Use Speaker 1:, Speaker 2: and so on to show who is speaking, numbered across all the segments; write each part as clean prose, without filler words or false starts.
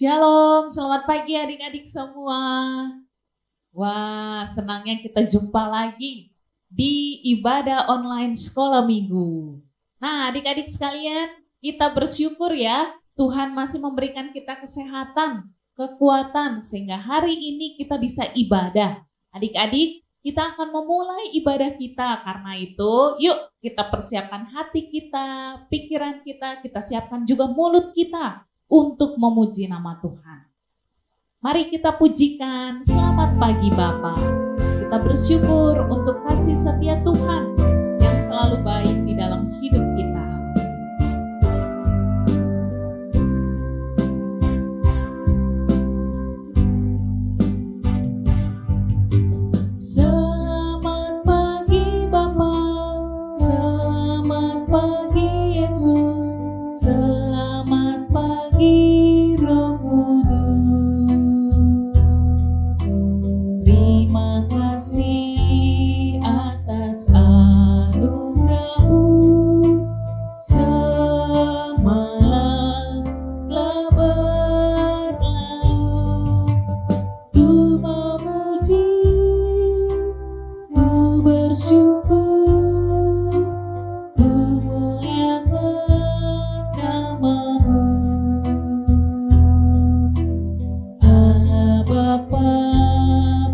Speaker 1: Shalom, selamat pagi adik-adik semua. Wah, senangnya kita jumpa lagi di ibadah online sekolah minggu. Nah, adik-adik sekalian, kita bersyukur ya, Tuhan masih memberikan kita kesehatan, kekuatan, sehingga hari ini kita bisa ibadah. Adik-adik, kita akan memulai ibadah kita. Karena itu, yuk kita persiapkan hati kita, pikiran kita siapkan juga mulut kita untuk memuji nama Tuhan. Mari kita pujikan, selamat pagi Bapa. Kita bersyukur untuk kasih setia Tuhan yang selalu baik di dalam hidup kita. Selamat pagi Bapa, selamat pagi Yesus, selamat pagi Roh Kudus. Terima kasih atas anugerah-Mu. Semalam telah berlalu, ku memuji, ku bersyukur, ku muliakan nama-Mu. Allah Bapa,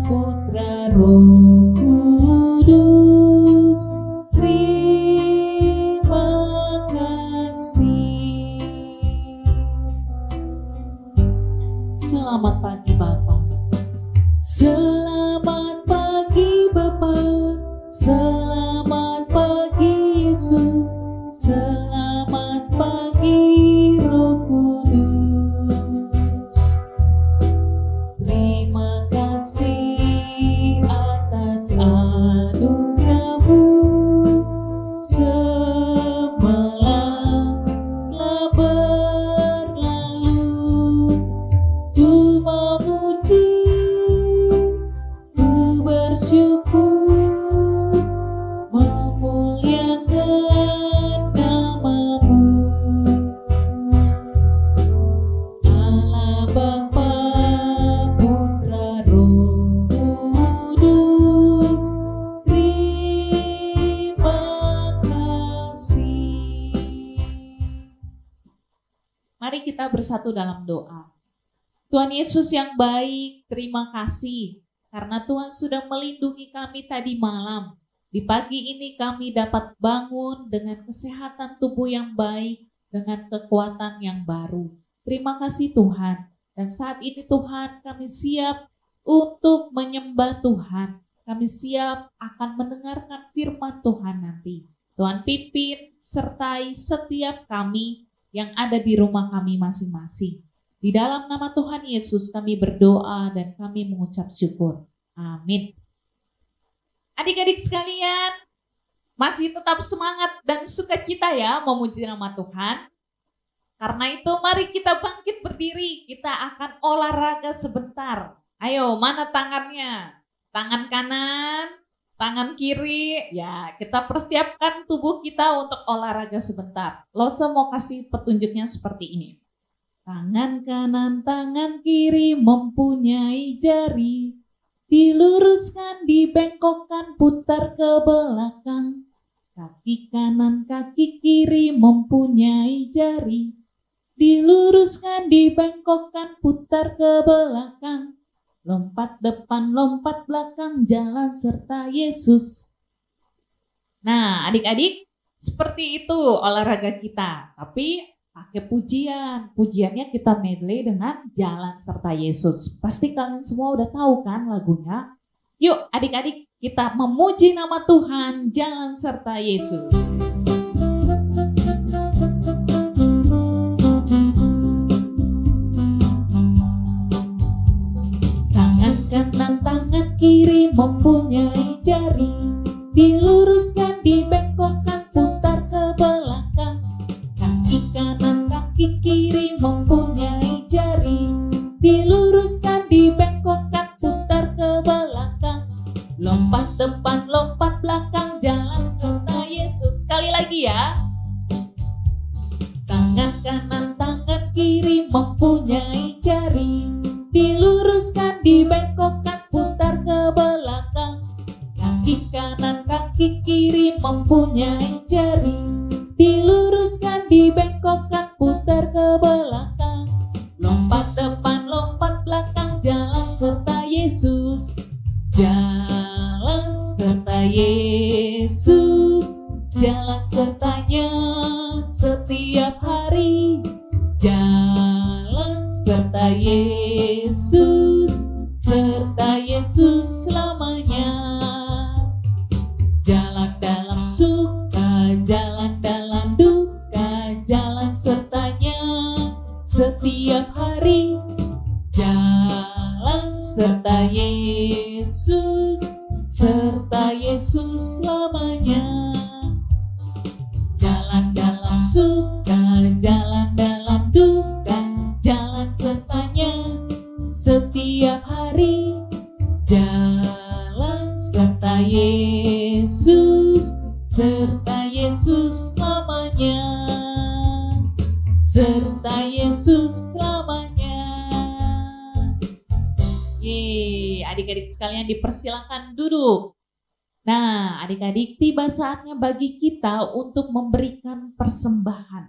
Speaker 1: Putra, Roh Kudus, terima kasih. Selamat pagi Bapa. Selamat pagi Bapa, selamat pagi Yesus, selamat pagi Roh Kudus. Terima kasih atas anugerah-Mu. Semalam telah berlalu, ku memuji, ku bersyukur, memuliakan nama-Mu. Allah Bapa, Putra, Roh Kudus, terima kasih. Mari kita bersatu dalam doa. Tuhan Yesus yang baik, terima kasih karena Tuhan sudah melindungi kami tadi malam. Di pagi ini kami dapat bangun dengan kesehatan tubuh yang baik, dengan kekuatan yang baru. Terima kasih Tuhan. Dan saat ini Tuhan, kami siap untuk menyembah Tuhan. Kami siap akan mendengarkan firman Tuhan nanti. Tuhan pimpin sertai setiap kami yang ada di rumah kami masing-masing. Di dalam nama Tuhan Yesus kami berdoa dan kami mengucap syukur. Amin. Adik-adik sekalian, masih tetap semangat dan sukacita ya memuji nama Tuhan. Karena itu mari kita bangkit berdiri, kita akan olahraga sebentar. Ayo, mana tangannya? Tangan kanan, tangan kiri. Ya, kita persiapkan tubuh kita untuk olahraga sebentar. Lose mau kasih petunjuknya seperti ini. Tangan kanan, tangan kiri mempunyai jari. Diluruskan, dibengkokkan, putar ke belakang. Kaki kanan, kaki kiri mempunyai jari. Diluruskan, dibengkokkan, putar ke belakang. Lompat depan, lompat belakang, jalan serta Yesus. Nah, adik-adik, seperti itu olahraga kita. Tapi pakai pujian. Pujiannya kita medley dengan jalan serta Yesus. Pasti kalian semua udah tahu kan lagunya? Yuk adik-adik, kita memuji nama Tuhan, jalan serta Yesus. Tangan kanan, tangan kiri mempunyai jari. Diluruskan, dibengkokkan, putar ke belakang. Kaki kanan, kaki kiri mempunyai jari. Diluruskan, dibengkokkan, putar ke belakang. Lompat depan, lompat belakang, jalan serta Yesus. Sekali lagi ya. Tangan kanan, tangan kiri mempunyai jari. dibengkokkan, putar ke belakang. Lompat depan, lompat belakang, jalan serta Yesus. Jalan serta Yesus, jalan sertanya setiap hari. Jalan serta Yesus, serta Yesus selamanya. Jalan dalam suka, jalan dalam duka, jalan sertanya setiap hari. Jalan serta Yesus, serta Yesus selamanya. Jalan dalam suka, jalan dalam duka, jalan sertanya setiap hari. Jalan serta Yesus, serta Yesus selamanya. Serta Yesus selamanya. Yeay, adik-adik sekalian dipersilakan duduk. Nah, adik-adik, tiba saatnya bagi kita untuk memberikan persembahan.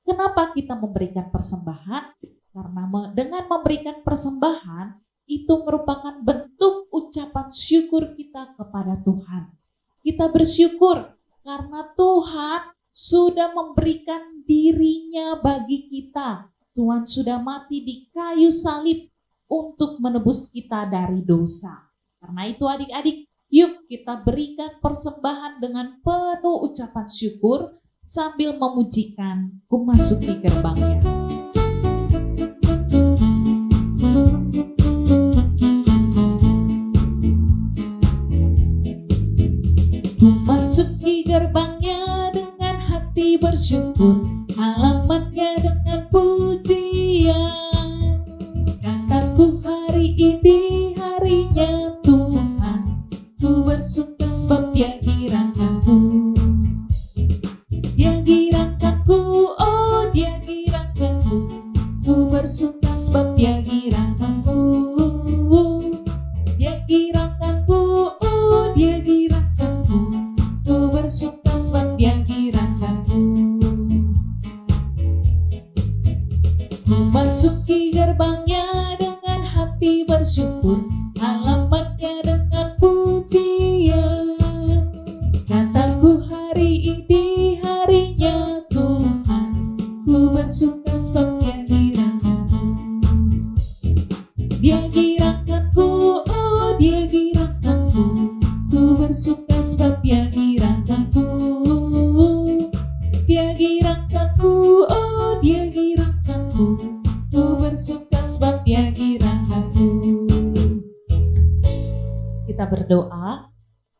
Speaker 1: Kenapa kita memberikan persembahan? Karena dengan memberikan persembahan, itu merupakan bentuk ucapan syukur kita kepada Tuhan. Kita bersyukur karena Tuhan sudah memberikan dirinya bagi kita. Tuhan sudah mati di kayu salib untuk menebus kita dari dosa. Karena itu adik-adik, yuk kita berikan persembahan dengan penuh ucapan syukur sambil memujikan Ku Masuki Gerbangnya. Ku masuki gerbangnya dengan hati bersyukur, halamannya dengan pujian. Kataku hari ini harinya Tuhan, ku bersuka sebab Dia girakanku. Dia girakanku, oh Dia girakanku, ku bersuka sebab Dia girakanku. Dia girakanku, oh Dia girakanku, ku bersuka sebab Dia girakanku. Ku masuki gerbangnya dengan hati bersyukur, halamannya dengan pujian. Kataku hari ini harinya Tuhan, ku bersuka sebab Dia girakanku. Dia girakanku, oh Dia girakanku, ku bersuka sebab Dia girakanku. Dia girakanku, oh Dia girakanku, ku bersuka sebab Dia girakanku. Kita berdoa.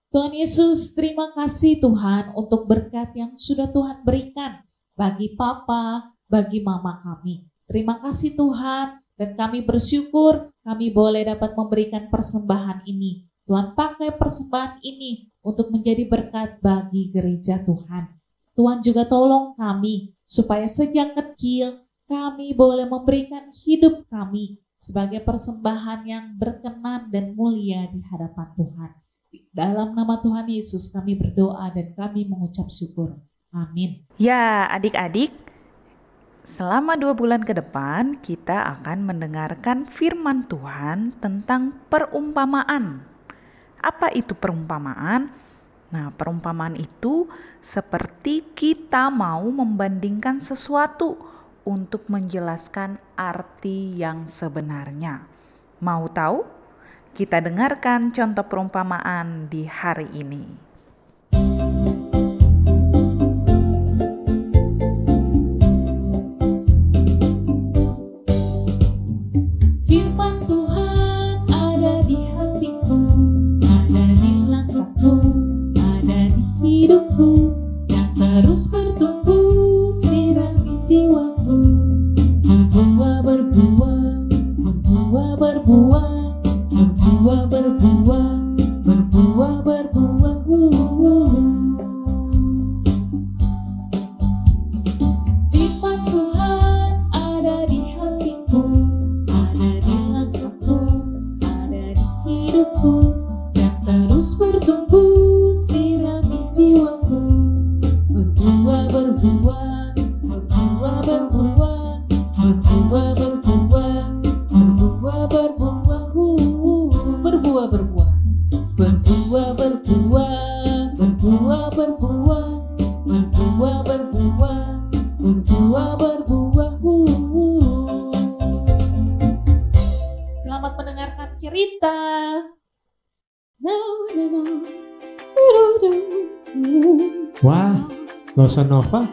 Speaker 1: Tuhan Yesus, terima kasih Tuhan untuk berkat yang sudah Tuhan berikan bagi Papa, bagi Mama kami. Terima kasih Tuhan, dan kami bersyukur kami boleh dapat memberikan persembahan ini. Tuhan pakai persembahan ini untuk menjadi berkat bagi gereja Tuhan. Tuhan juga tolong kami supaya sejak kecil kami boleh memberikan hidup kami sebagai persembahan yang berkenan dan mulia di hadapan Tuhan. Dalam nama Tuhan Yesus kami berdoa dan kami mengucap syukur. Amin.
Speaker 2: Ya, adik-adik, selama 2 bulan ke depan kita akan mendengarkan firman Tuhan tentang perumpamaan. Apa itu perumpamaan? Nah, perumpamaan itu seperti kita mau membandingkan sesuatu untuk menjelaskan arti yang sebenarnya. Mau tahu? Kita dengarkan contoh perumpamaan di hari ini.
Speaker 1: Firman Tuhan ada di hatiku, ada di langkahku, ada di hidupku, yang terus bertumbuh sirami jiwaku. Berbuah, berbuah, berbuah, berbuah, berbuah, berbuah, berbuah, berbuah. Firman Tuhan ada di hatiku, ada di langkahku, ada di hidupku, dan terus bertumbuh sirami jiwaku. Berbuah, berbuah, berbuah. Selamat mendengarkan cerita.
Speaker 3: Wah, Losa Nova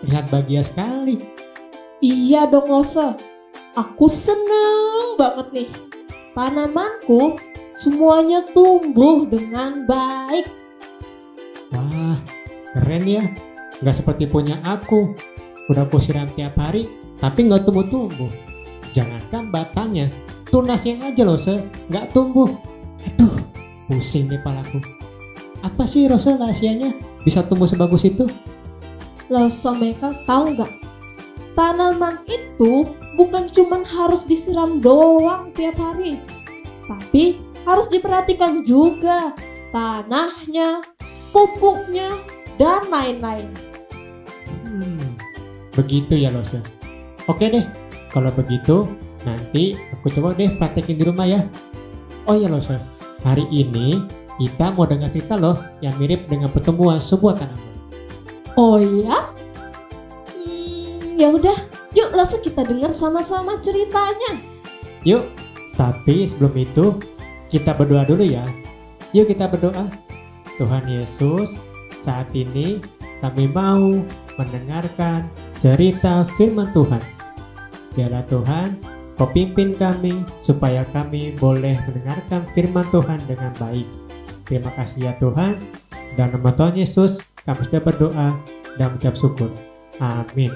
Speaker 3: terlihat bahagia sekali.
Speaker 4: Iya dong Losa, aku seneng banget nih. Tanamanku semuanya tumbuh dengan baik.
Speaker 3: Wah, keren ya. Gak seperti punya aku. Udah aku siram tiap hari, tapi gak tumbuh-tumbuh. Jangankan batangnya, tunasnya aja Losa gak tumbuh. Aduh, pusing nih palaku. Apa sih Rosa rahasianya bisa tumbuh sebagus itu?
Speaker 4: Losa Michael tahu nggak? Tanaman itu bukan cuma harus disiram doang tiap hari, tapi harus diperhatikan juga tanahnya, pupuknya, dan lain-lain.
Speaker 3: Begitu ya Losa. Oke deh, kalau begitu nanti aku coba deh praktekin di rumah ya. Oh ya Losa, hari ini kita mau dengar cerita loh yang mirip dengan pertumbuhan sebuah tanaman.
Speaker 4: Oh ya? Ya udah, yuk Losa kita dengar sama-sama ceritanya.
Speaker 3: Yuk, tapi sebelum itu kita berdoa dulu ya. Yuk kita berdoa. Tuhan Yesus, saat ini kami mau mendengarkan cerita firman Tuhan. Biarlah Tuhan, Kau pimpin kami supaya kami boleh mendengarkan firman Tuhan dengan baik. Terima kasih ya Tuhan. Dalam nama Tuhan Yesus kami sudah berdoa dan mengucap syukur. Amin.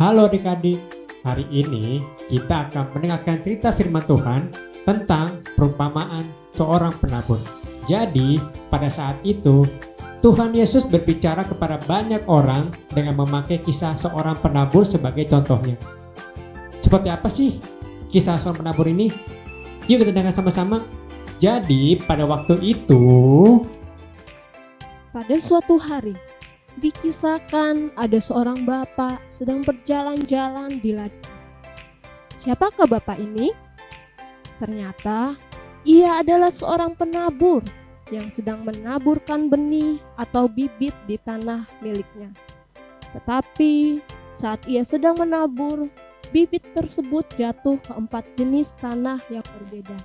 Speaker 3: Halo adik-adik, hari ini kita akan mendengarkan cerita firman Tuhan tentang perumpamaan seorang penabur. Jadi pada saat itu Tuhan Yesus berbicara kepada banyak orang dengan memakai kisah seorang penabur sebagai contohnya. Seperti apa sih kisah seorang penabur ini? Yuk kita dengar sama-sama. Jadi pada waktu itu,
Speaker 4: pada suatu hari, dikisahkan ada seorang bapak sedang berjalan-jalan di ladang. Siapakah bapak ini? Ternyata ia adalah seorang penabur yang sedang menaburkan benih atau bibit di tanah miliknya. Tetapi saat ia sedang menabur, bibit tersebut jatuh ke 4 jenis tanah yang berbeda.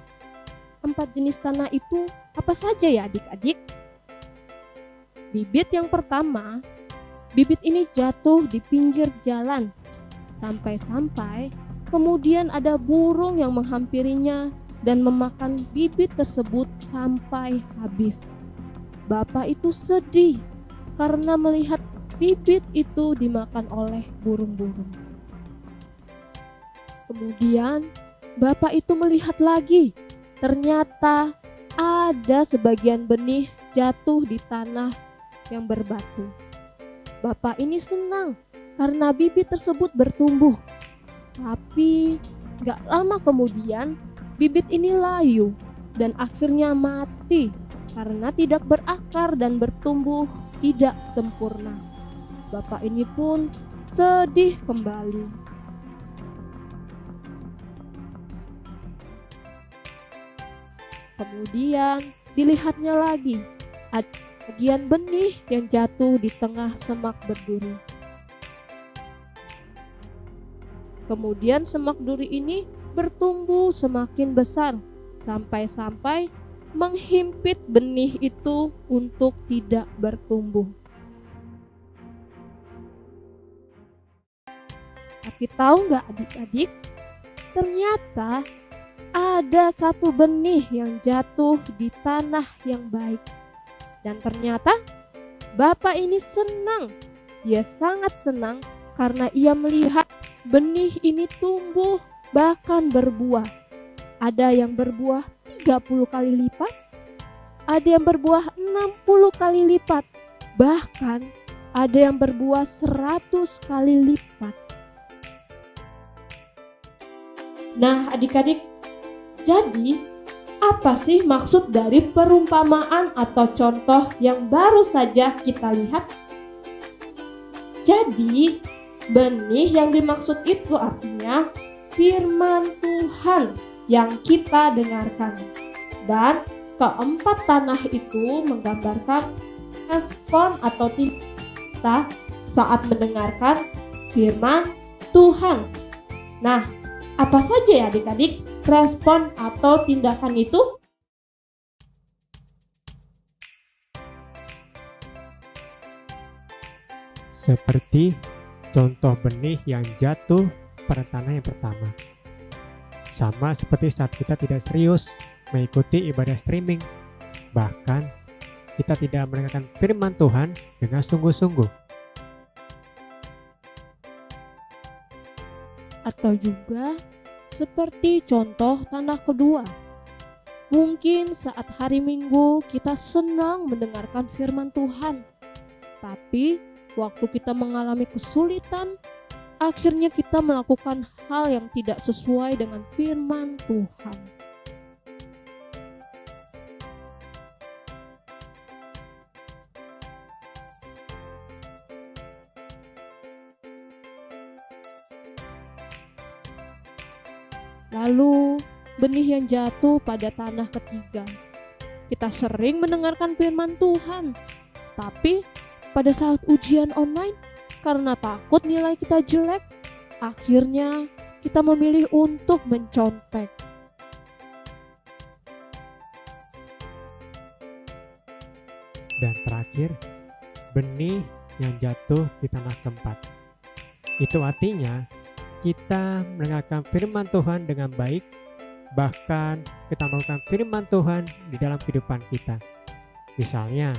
Speaker 4: 4 jenis tanah itu apa saja ya adik-adik? Bibit yang pertama, bibit ini jatuh di pinggir jalan. Sampai-sampai kemudian ada burung yang menghampirinya dan memakan bibit tersebut sampai habis. Bapak itu sedih karena melihat bibit itu dimakan oleh burung-burung. Kemudian bapak itu melihat lagi. Ternyata ada sebagian benih jatuh di tanah yang berbatu. Bapak ini senang karena bibit tersebut bertumbuh. Tapi gak lama kemudian bibit ini layu dan akhirnya mati karena tidak berakar dan bertumbuh tidak sempurna. Bapak ini pun sedih kembali. Kemudian dilihatnya lagi, ada bagian benih yang jatuh di tengah semak berduri. Kemudian semak duri ini bertumbuh semakin besar, sampai-sampai menghimpit benih itu untuk tidak bertumbuh. Tapi tahu nggak adik-adik, ternyata ada satu benih yang jatuh di tanah yang baik. Dan ternyata bapak ini senang. Dia sangat senang karena ia melihat benih ini tumbuh bahkan berbuah. Ada yang berbuah 30 kali lipat, ada yang berbuah 60 kali lipat, bahkan ada yang berbuah 100 kali lipat. Nah adik-adik, jadi, apa sih maksud dari perumpamaan atau contoh yang baru saja kita lihat? Jadi, benih yang dimaksud itu artinya firman Tuhan yang kita dengarkan. Dan keempat tanah itu menggambarkan respon atau tindakan kita saat mendengarkan firman Tuhan. Nah, apa saja ya adik-adik respon atau tindakan itu?
Speaker 3: Seperti contoh benih yang jatuh pada tanah yang pertama. Sama seperti saat kita tidak serius mengikuti ibadah streaming. Bahkan kita tidak mendengarkan firman Tuhan dengan sungguh-sungguh.
Speaker 4: Atau juga seperti contoh tanah kedua. Mungkin saat hari Minggu kita senang mendengarkan firman Tuhan, tapi waktu kita mengalami kesulitan, akhirnya kita melakukan hal yang tidak sesuai dengan firman Tuhan. Lalu, benih yang jatuh pada tanah ketiga. Kita sering mendengarkan firman Tuhan, tapi pada saat ujian online, karena takut nilai kita jelek, akhirnya kita memilih untuk mencontek.
Speaker 3: Dan terakhir, benih yang jatuh di tanah keempat. Itu artinya kita mendengarkan firman Tuhan dengan baik, bahkan kita melakukan firman Tuhan di dalam kehidupan kita. Misalnya,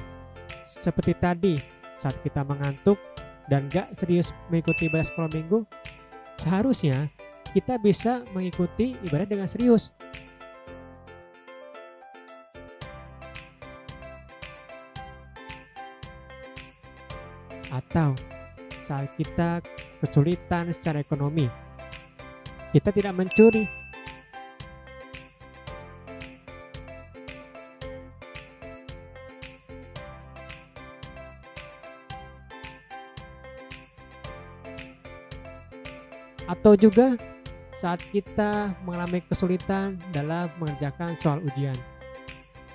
Speaker 3: seperti tadi, saat kita mengantuk dan gak serius mengikuti ibadah sekolah minggu, seharusnya kita bisa mengikuti ibadah dengan serius. Atau saat kita kesulitan secara ekonomi, kita tidak mencuri. Atau juga saat kita mengalami kesulitan dalam mengerjakan soal ujian,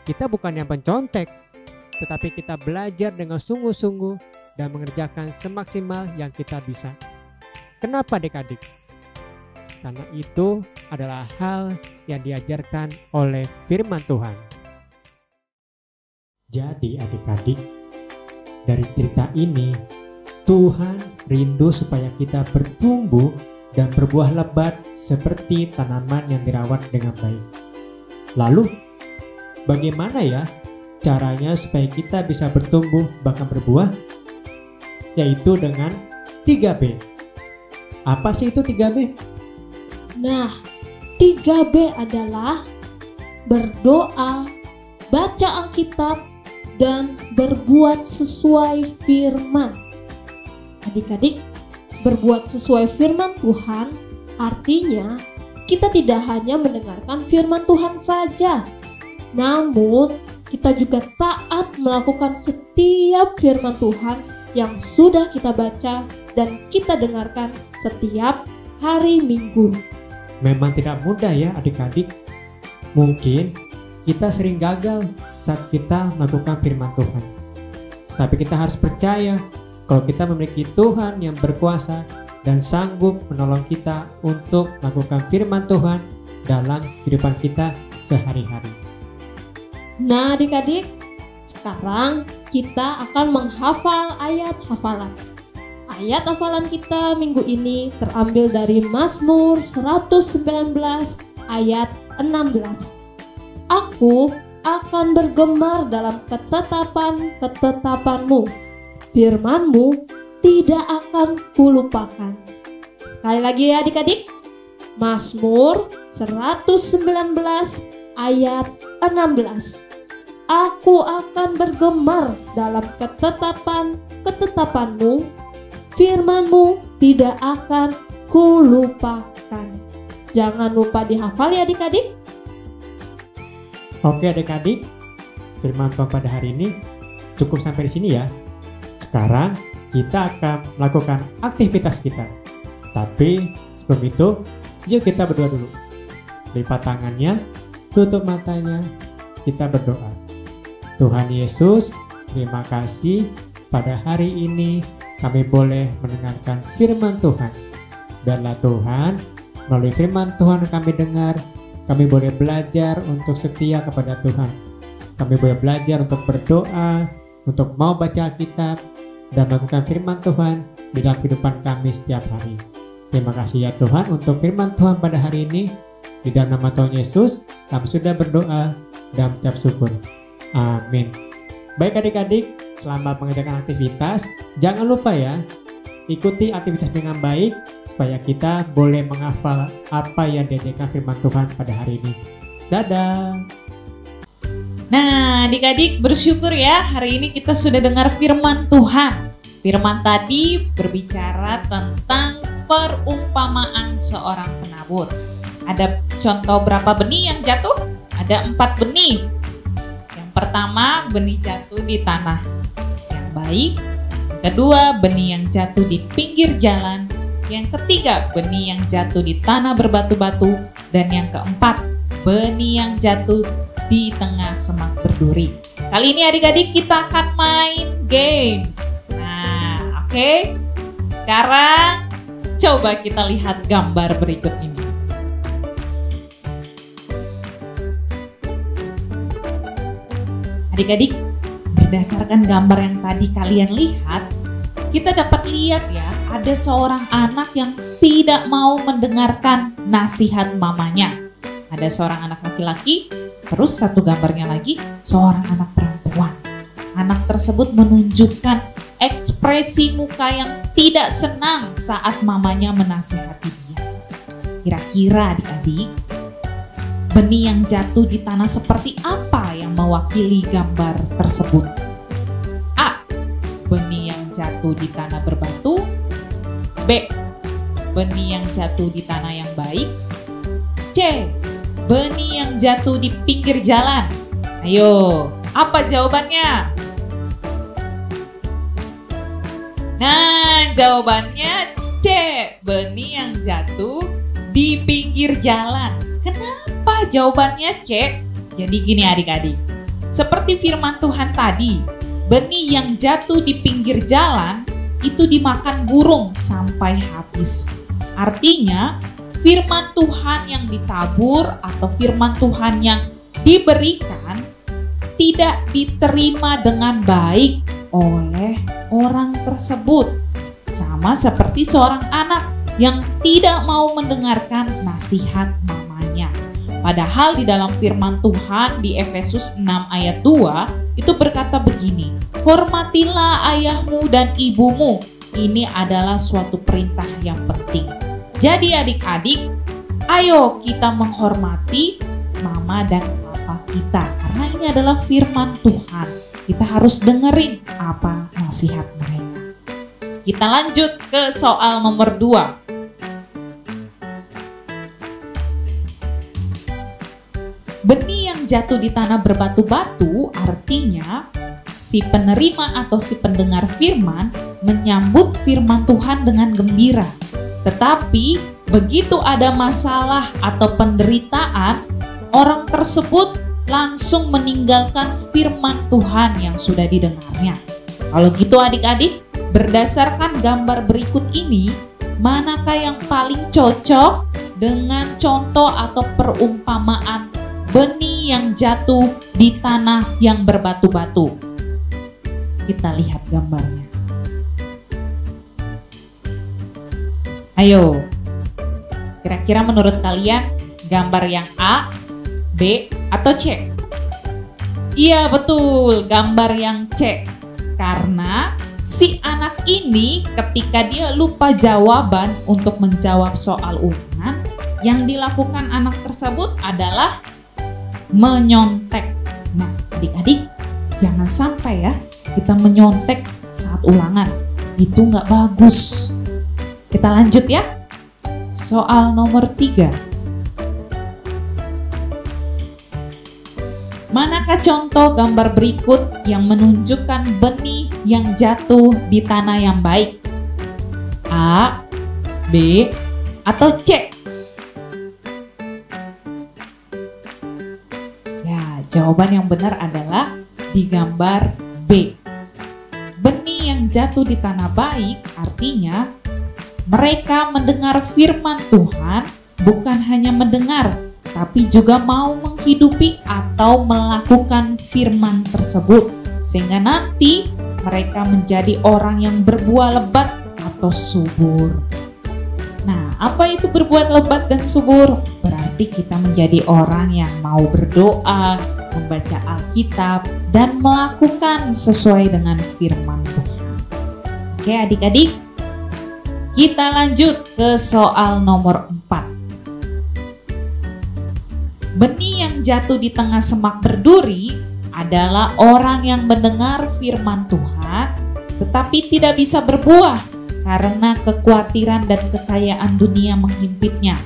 Speaker 3: kita bukan yang pencontek, tetapi kita belajar dengan sungguh-sungguh dan mengerjakan semaksimal yang kita bisa. Kenapa adik-adik? Karena itu adalah hal yang diajarkan oleh firman Tuhan. Jadi adik-adik, dari cerita ini Tuhan rindu supaya kita bertumbuh dan berbuah lebat seperti tanaman yang dirawat dengan baik. Lalu, bagaimana ya caranya supaya kita bisa bertumbuh bahkan berbuah? Yaitu dengan 3B. Apa sih itu 3B?
Speaker 4: Nah, 3B adalah berdoa, baca Alkitab, dan berbuat sesuai firman. Adik-adik, berbuat sesuai firman Tuhan artinya kita tidak hanya mendengarkan firman Tuhan saja, namun kita juga taat melakukan setiap firman Tuhan yang sudah kita baca dan kita dengarkan setiap hari Minggu.
Speaker 3: Memang tidak mudah ya adik-adik. Mungkin kita sering gagal saat kita melakukan firman Tuhan. Tapi kita harus percaya kalau kita memiliki Tuhan yang berkuasa dan sanggup menolong kita untuk melakukan firman Tuhan dalam kehidupan kita sehari-hari.
Speaker 4: Nah adik-adik, sekarang kita akan menghafal ayat hafalan. Ayat hafalan kita minggu ini terambil dari Mazmur 119 ayat 16. Aku akan bergemar dalam ketetapan-ketetapanmu. Firman-Mu tidak akan kulupakan. Sekali lagi ya adik-adik. Mazmur 119 ayat 16. Aku akan bergemar dalam ketetapan-ketetapanmu, firman-Mu tidak akan kulupakan. Jangan lupa dihafal ya adik-adik.
Speaker 3: Oke adik-adik, firman Tuhan pada hari ini cukup sampai di sini ya. Sekarang kita akan melakukan aktivitas kita. Tapi sebelum itu, yuk kita berdoa dulu. Lipat tangannya, tutup matanya, kita berdoa. Tuhan Yesus, terima kasih pada hari ini kami boleh mendengarkan firman Tuhan. Biarlah Tuhan, melalui firman Tuhan kami dengar, kami boleh belajar untuk setia kepada Tuhan. Kami boleh belajar untuk berdoa, untuk mau baca Alkitab, dan melakukan firman Tuhan di dalam kehidupan kami setiap hari. Terima kasih ya Tuhan untuk firman Tuhan pada hari ini. Di dalam nama Tuhan Yesus, kami sudah berdoa dan mengucap syukur. Amin. Baik adik-adik, selamat mengerjakan aktivitas. Jangan lupa ya, ikuti aktivitas dengan baik supaya kita boleh menghafal apa yang diajarkan firman Tuhan pada hari ini. Dadah.
Speaker 1: Nah, adik-adik bersyukur ya, hari ini kita sudah dengar firman Tuhan. Firman tadi berbicara tentang perumpamaan seorang penabur. Ada contoh berapa benih yang jatuh? Ada 4 benih. Yang pertama, benih jatuh di tanah yang baik. Yang kedua, benih yang jatuh di pinggir jalan. Yang ketiga, benih yang jatuh di tanah berbatu-batu. Dan yang keempat, benih yang jatuh di tengah semak berduri. Kali ini adik-adik kita akan main games. Nah, oke. Sekarang coba kita lihat gambar berikut ini. Adik-adik, berdasarkan gambar yang tadi kalian lihat, kita dapat lihat ya, ada seorang anak yang tidak mau mendengarkan nasihat mamanya. Ada seorang anak laki-laki, terus satu gambarnya lagi, seorang anak perempuan. Anak tersebut menunjukkan ekspresi muka yang tidak senang saat mamanya menasihati dia. Kira-kira adik-adik, benih yang jatuh di tanah seperti apa yang mewakili gambar tersebut? A. Benih yang jatuh di tanah berbatu. B. Benih yang jatuh di tanah yang baik. C. Benih yang jatuh di pinggir jalan. Ayo, apa jawabannya? Nah, jawabannya C. Benih yang jatuh di pinggir jalan. Kenapa jawabannya C? Jadi gini adik-adik, seperti firman Tuhan tadi, benih yang jatuh di pinggir jalan itu dimakan burung sampai habis. Artinya, firman Tuhan yang ditabur atau firman Tuhan yang diberikan tidak diterima dengan baik oleh orang tersebut. Sama seperti seorang anak yang tidak mau mendengarkan nasihat mamanya. Padahal di dalam firman Tuhan di Efesus 6 ayat 2 itu berkata begini, hormatilah ayahmu dan ibumu. Ini adalah suatu perintah yang penting. Jadi adik-adik, ayo kita menghormati mama dan papa kita. Karena ini adalah firman Tuhan. Kita harus dengerin apa nasihat mereka. Kita lanjut ke soal nomor 2. Benih yang jatuh di tanah berbatu-batu artinya si penerima atau si pendengar firman menyambut firman Tuhan dengan gembira. Tetapi begitu ada masalah atau penderitaan, orang tersebut langsung meninggalkan firman Tuhan yang sudah didengarnya. Kalau gitu adik-adik, berdasarkan gambar berikut ini, manakah yang paling cocok dengan contoh atau perumpamaan benih yang jatuh di tanah yang berbatu-batu? Kita lihat gambarnya. Ayo, kira-kira menurut kalian gambar yang A, B, atau C? Iya betul, gambar yang C. Karena si anak ini ketika dia lupa jawaban untuk menjawab soal ulangan, yang dilakukan anak tersebut adalah menyontek. Nah, adik-adik, jangan sampai ya kita menyontek saat ulangan. Itu nggak bagus. Kita lanjut ya. Soal nomor 3. Manakah contoh gambar berikut yang menunjukkan benih yang jatuh di tanah yang baik? A, B, atau C? Ya, jawaban yang benar adalah di gambar B. Benih yang jatuh di tanah baik artinya mereka mendengar firman Tuhan, bukan hanya mendengar, tapi juga mau menghidupi atau melakukan firman tersebut. Sehingga nanti mereka menjadi orang yang berbuah lebat atau subur. Nah, apa itu berbuah lebat dan subur? Berarti kita menjadi orang yang mau berdoa, membaca Alkitab, dan melakukan sesuai dengan firman Tuhan. Oke adik-adik, kita lanjut ke soal nomor 4. Benih yang jatuh di tengah semak berduri adalah orang yang mendengar firman Tuhan, tetapi tidak bisa berbuah karena kekhawatiran dan kekayaan dunia menghimpitnya.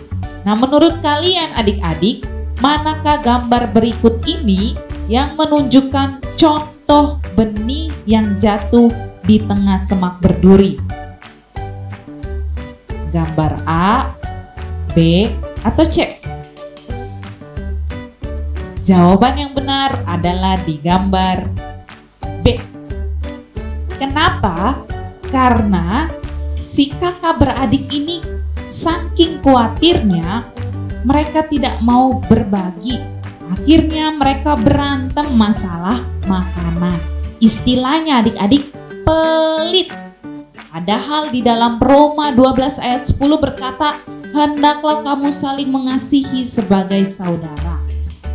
Speaker 1: Nah, menurut kalian adik-adik, manakah gambar berikut ini yang menunjukkan contoh benih yang jatuh di tengah semak berduri? Gambar A, B, atau C? Jawaban yang benar adalah di gambar B. Kenapa? Karena si kakak beradik ini saking khawatirnya mereka tidak mau berbagi. Akhirnya mereka berantem masalah makanan. Istilahnya adik-adik, pelit. Padahal di dalam Roma 12 ayat 10 berkata, hendaklah kamu saling mengasihi sebagai saudara.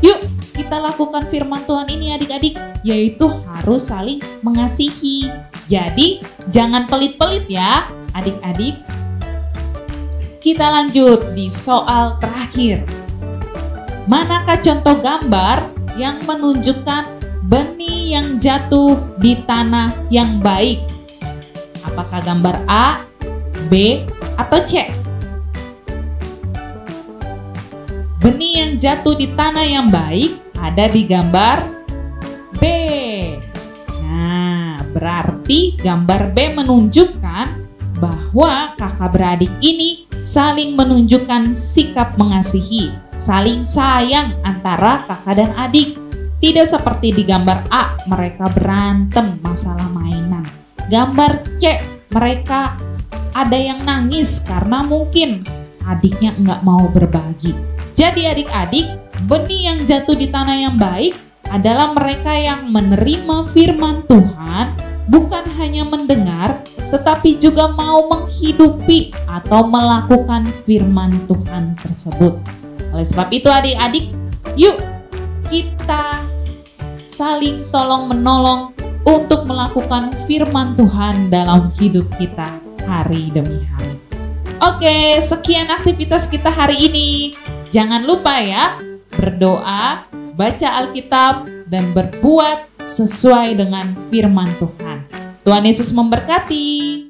Speaker 1: Yuk kita lakukan firman Tuhan ini adik-adik, yaitu harus saling mengasihi. Jadi jangan pelit-pelit ya adik-adik. Kita lanjut di soal terakhir. Manakah contoh gambar yang menunjukkan benih yang jatuh di tanah yang baik? Apakah gambar A, B, atau C? Benih yang jatuh di tanah yang baik ada di gambar B. Nah, berarti gambar B menunjukkan bahwa kakak beradik ini saling menunjukkan sikap mengasihi, saling sayang antara kakak dan adik. Tidak seperti di gambar A, mereka berantem masalah mainan. Gambar C, mereka ada yang nangis karena mungkin adiknya nggak mau berbagi. Jadi adik-adik, benih yang jatuh di tanah yang baik adalah mereka yang menerima firman Tuhan, bukan hanya mendengar, tetapi juga mau menghidupi atau melakukan firman Tuhan tersebut. Oleh sebab itu adik-adik, yuk kita saling tolong-menolong untuk melakukan firman Tuhan dalam hidup kita hari demi hari. Oke, sekian aktivitas kita hari ini. Jangan lupa ya, berdoa, baca Alkitab, dan berbuat sesuai dengan firman Tuhan. Tuhan Yesus memberkati.